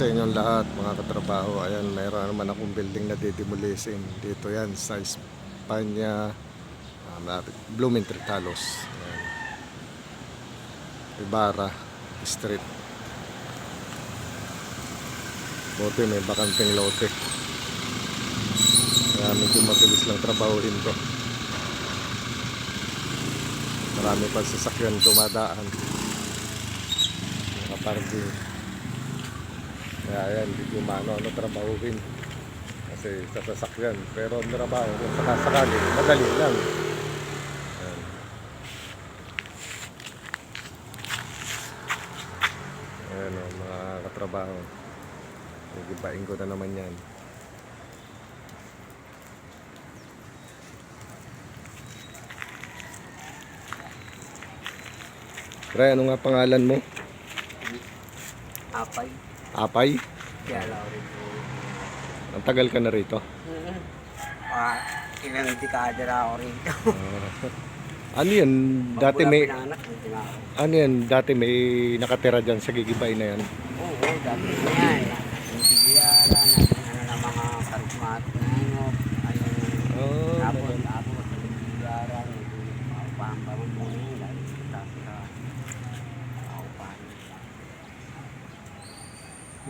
sa inyong lahat mga katrabaho. Ayan, mayroon naman akong building na didemolishin. Dito yan sa Espanya, Blumentritt Talos. Ayan. Ibarra Street. Buti may bakanting lote. Kaya medyo mabilis lang trabahuin ko. Marami pang sasakyan dumadaan. Nakaparking. Kaya yan, hindi ko maano trabahuin. Kasi sa sasakyan. Pero ang trabaho, kung sakasakali, madali lang. Ayan. Ayan o, mga katrabaho. Igibain ko na naman yan. Pre, ano nga pangalan mo? Apay. Apay? Kaya lang rin po. Ang tagal ka na rito? Ilang dekada na ako rito. Ano yan? Dati may... Pinanak, hindi na ako. Ano yan? Dati may nakatira dyan sa Gigibay na yan? Oo, dati na yan. Yung sigiyara, ano na mga karismatik na ano. Ayun. Oh, Tapos, yung sigiyara, pambaman mo na yun. Dahil sa paupahan.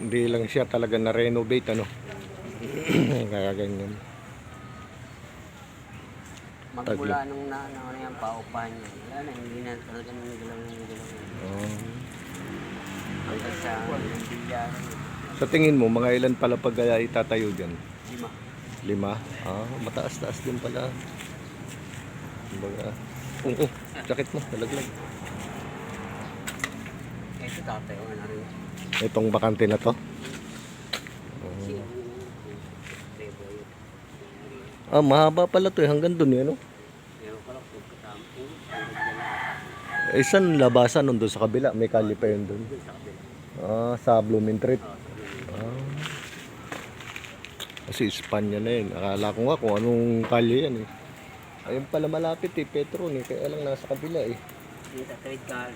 Hindi lang siya talaga na-renovate, ano? Kaya ganyan. Magmula nung ano yan, paupahan niya. Wala na, hindi na talaga nang galaw. Oh. Hanggang sa sigiyara. Sa tingin mo, mga ilan pala pag itatayo dyan? 5. 5? Ah, mataas-taas din pala. Kumbaga, sakit mo, nalaglag. Ito tatayo na rin. Itong bakante na to? Ah, mahaba pala to eh, hanggang dun eh, ano? Eh, saan labasan nun doon sa kabila? May kalye pa yun doon. Ah, sa Blumentritt. Ah. Kasi Espanya na yun. Akala ko nga kung anong kalye yan eh. Ayun pala malapit eh, Petron eh. Kaya lang nasa kabila eh. Sa trade car.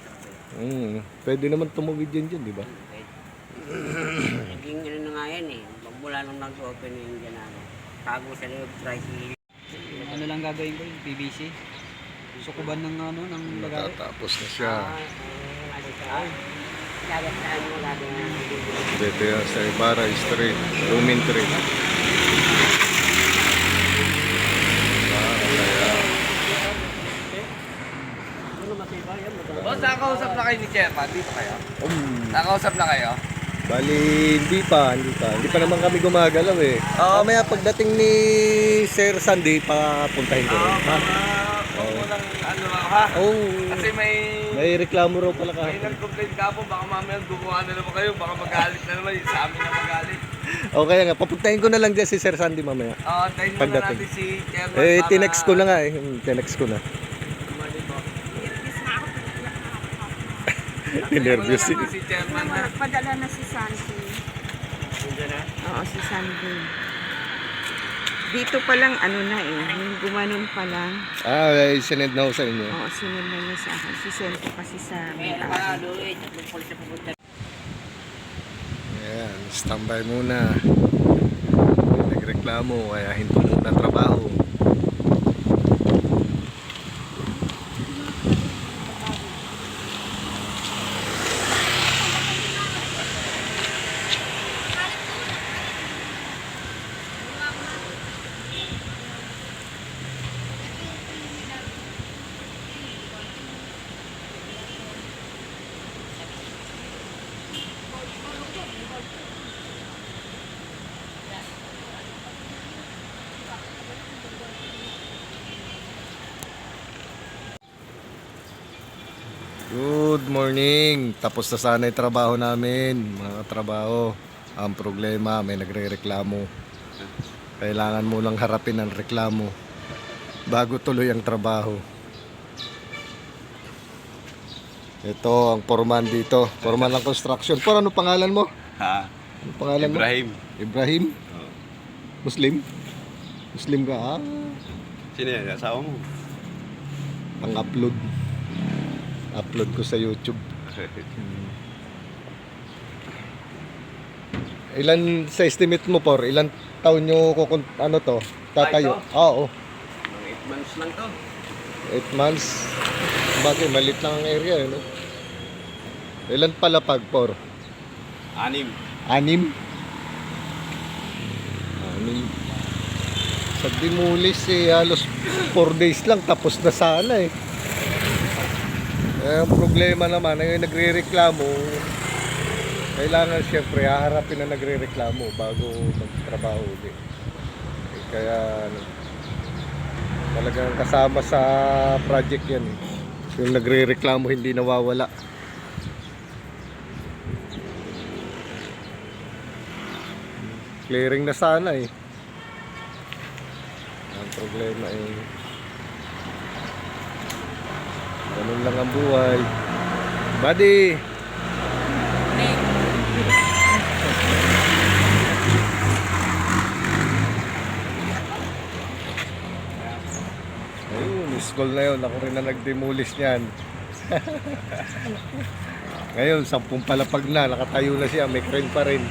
Pwede naman tumawid yan dyan, di ba? Naging ano na nga yan eh. Magmula nung nag-open yung dyan ano. Tago sa loob, tricycle. Ano lang gagawin ko yung PVC? Sukuban ng ano, ng bagay. Tatapos na siya. Ano ka? Gagastaan mo lagi na. Dito yan sa Ibarra Street, Blumentritt. Boss, nakausap na kayo ni Chairman? Dito kayo? Nakausap na kayo? Bali, hindi pa naman kami gumagalaw eh. Mamaya pagdating ni Sir Sandy, papuntahin ko rin. Ha? Huwag mo lang ano ha? Oh, Kasi may reklamo raw pala ka. may nag-complain ka po, baka mamaya gumawa na naman kayo, baka magalit na naman, sa amin na magalit. Okay nga, papuntahin ko na lang dyan si Sir Sandy mamaya. Tayo muna Pagdating. natin si Chairman Tinext ko na nga eh. Tinext ko na. Nervous si eh. Chairman na. Padala na si Sandy. Nandiyan na? Oo, si Sandy. Dito pa lang ano na eh, yung gumanon pa lang. Sinend na ako sa inyo. Oo, sinend na niya sa akin. Sisend ko kasi sa May may nakalo eh. Tatlong polis na pupunta. Ayan, standby muna. Nagreklamo, kaya hinto muna trabaho. Good morning. Tapos na sana yung trabaho namin, mga trabaho. Ang problema, may nagre-reklamo. Kailangan mo lang harapin ang reklamo bago tuloy ang trabaho. Ito ang foreman dito. Foreman ng construction. Por, ano pangalan mo? Ha? Ano pangalan Ibrahim. mo? Ibrahim? Muslim? Muslim ka? Ah, Sino yan? Asawa mo? pang-upload. Upload ko sa YouTube. Ilan sa estimate mo, Por? Ilan taon nyo ano to? Tatayo? Oo. Mga 8 months lang to. 8 months. Bagay, malit lang ang area, no? Ilan palapag, Por? 6. 6? 6. Sa demolish halos 4 days lang tapos na sana eh. Ang problema naman, yung nagre-reklamo, kailangan siyempre haharapin na nagre-reklamo bago magtrabaho ulit. Kaya ano, talagang kasama sa project yan eh. Yung nagre-reklamo hindi nawawala. Clearing na sana eh. Ang problema eh, ganun lang ang buhay. Buddy! Ayun, school na yun. Ako rin na nag-demolish niyan. Ngayon, 10 palapag na. Nakatayo na siya. May crane pa rin.